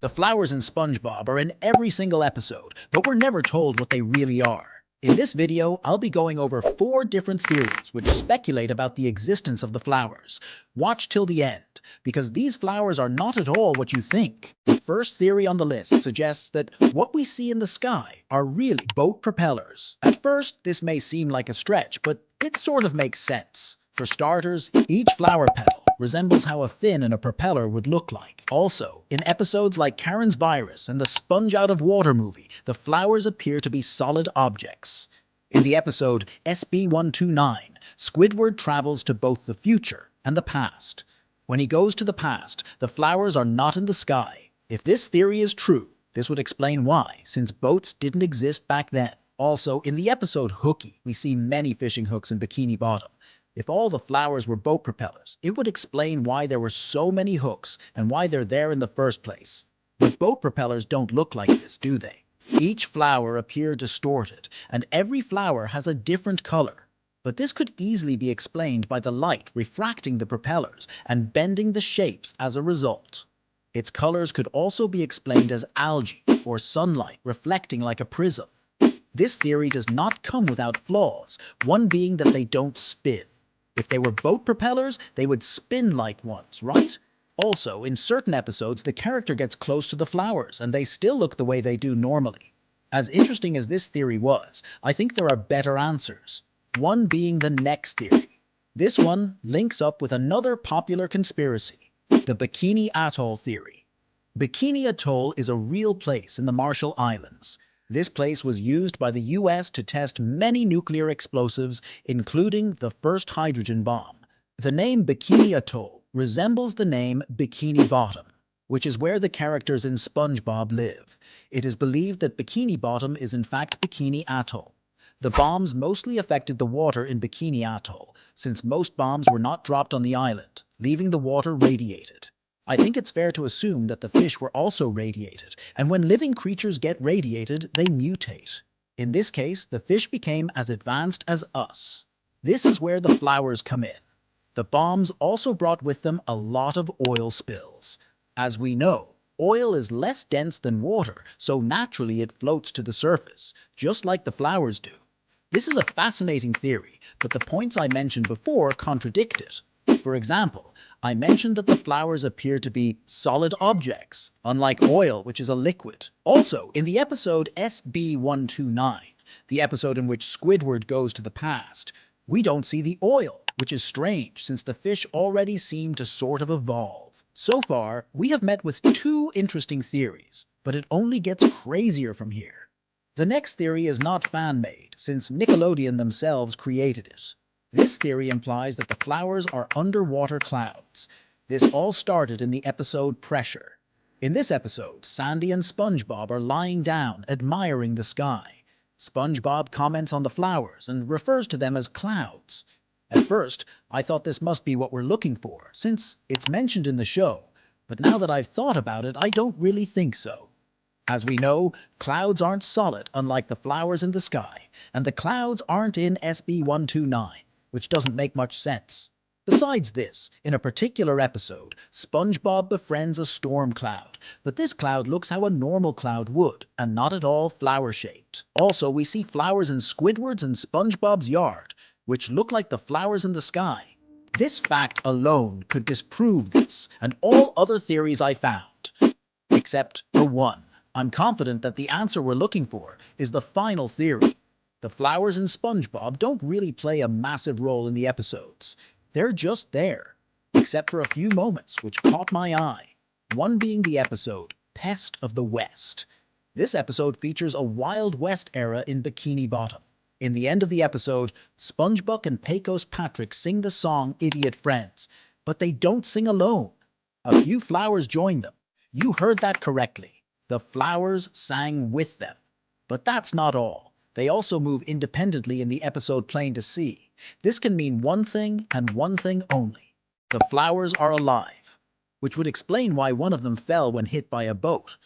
The flowers in SpongeBob are in every single episode, but we're never told what they really are. In this video, I'll be going over 4 different theories which speculate about the existence of the flowers. Watch till the end, because these flowers are not at all what you think. The first theory on the list suggests that what we see in the sky are really boat propellers. At first, this may seem like a stretch, but it sort of makes sense. For starters, each flower petal resembles how a fin in a propeller would look like. Also, in episodes like Karen's Virus and the Sponge Out of Water movie, the flowers appear to be solid objects. In the episode SB129, Squidward travels to both the future and the past. When he goes to the past, the flowers are not in the sky. If this theory is true, this would explain why, since boats didn't exist back then. Also, in the episode Hooky, we see many fishing hooks in Bikini Bottom. If all the flowers were boat propellers, it would explain why there were so many hooks and why they're there in the first place. But boat propellers don't look like this, do they? Each flower appears distorted, and every flower has a different color. But this could easily be explained by the light refracting the propellers and bending the shapes as a result. Its colors could also be explained as algae or sunlight reflecting like a prism. This theory does not come without flaws, one being that they don't spin. If they were boat propellers, they would spin like ones, right? Also, in certain episodes, the character gets close to the flowers, and they still look the way they do normally. As interesting as this theory was, I think there are better answers. One being the next theory. This one links up with another popular conspiracy, the Bikini Atoll theory. Bikini Atoll is a real place in the Marshall Islands. This place was used by the US to test many nuclear explosives, including the first hydrogen bomb. The name Bikini Atoll resembles the name Bikini Bottom, which is where the characters in SpongeBob live. It is believed that Bikini Bottom is in fact Bikini Atoll. The bombs mostly affected the water in Bikini Atoll, since most bombs were not dropped on the island, leaving the water radiated. I think it's fair to assume that the fish were also radiated, and when living creatures get radiated, they mutate. In this case, the fish became as advanced as us. This is where the flowers come in. The bombs also brought with them a lot of oil spills. As we know, oil is less dense than water, so naturally it floats to the surface, just like the flowers do. This is a fascinating theory, but the points I mentioned before contradict it. For example, I mentioned that the flowers appear to be solid objects, unlike oil, which is a liquid. Also, in the episode SB129, the episode in which Squidward goes to the past, we don't see the oil, which is strange since the fish already seem to sort of evolve. So far, we have met with 2 interesting theories, but it only gets crazier from here. The next theory is not fan-made, since Nickelodeon themselves created it. This theory implies that the flowers are underwater clouds. This all started in the episode Pressure. In this episode, Sandy and SpongeBob are lying down, admiring the sky. SpongeBob comments on the flowers and refers to them as clouds. At first, I thought this must be what we're looking for, since it's mentioned in the show, but now that I've thought about it, I don't really think so. As we know, clouds aren't solid, unlike the flowers in the sky, and the clouds aren't in SB129. Which doesn't make much sense. Besides this, in a particular episode, SpongeBob befriends a storm cloud, but this cloud looks how a normal cloud would, and not at all flower-shaped. Also, we see flowers in Squidward's and SpongeBob's yard, which look like the flowers in the sky. This fact alone could disprove this, and all other theories I found. Except for one. I'm confident that the answer we're looking for is the final theory. The flowers in SpongeBob don't really play a massive role in the episodes. They're just there, except for a few moments which caught my eye. One being the episode Pest of the West. This episode features a Wild West era in Bikini Bottom. In the end of the episode, SpongeBob and Pecos Patrick sing the song Idiot Friends, but they don't sing alone. A few flowers join them. You heard that correctly. The flowers sang with them. But that's not all. They also move independently in the episode Plain to See. This can mean one thing and one thing only. The flowers are alive, which would explain why one of them fell when hit by a boat.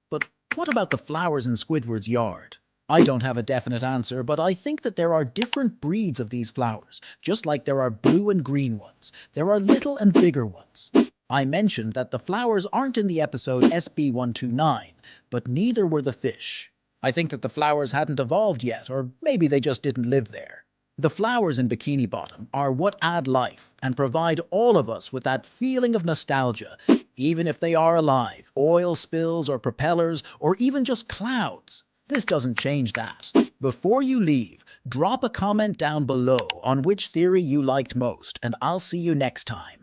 But what about the flowers in Squidward's yard? I don't have a definite answer, but I think that there are different breeds of these flowers, just like there are blue and green ones. There are little and bigger ones. I mentioned that the flowers aren't in the episode SB129, but neither were the fish. I think that the flowers hadn't evolved yet, or maybe they just didn't live there. The flowers in Bikini Bottom are what add life and provide all of us with that feeling of nostalgia, even if they are alive, oil spills or propellers, or even just clouds. This doesn't change that. Before you leave, drop a comment down below on which theory you liked most, and I'll see you next time.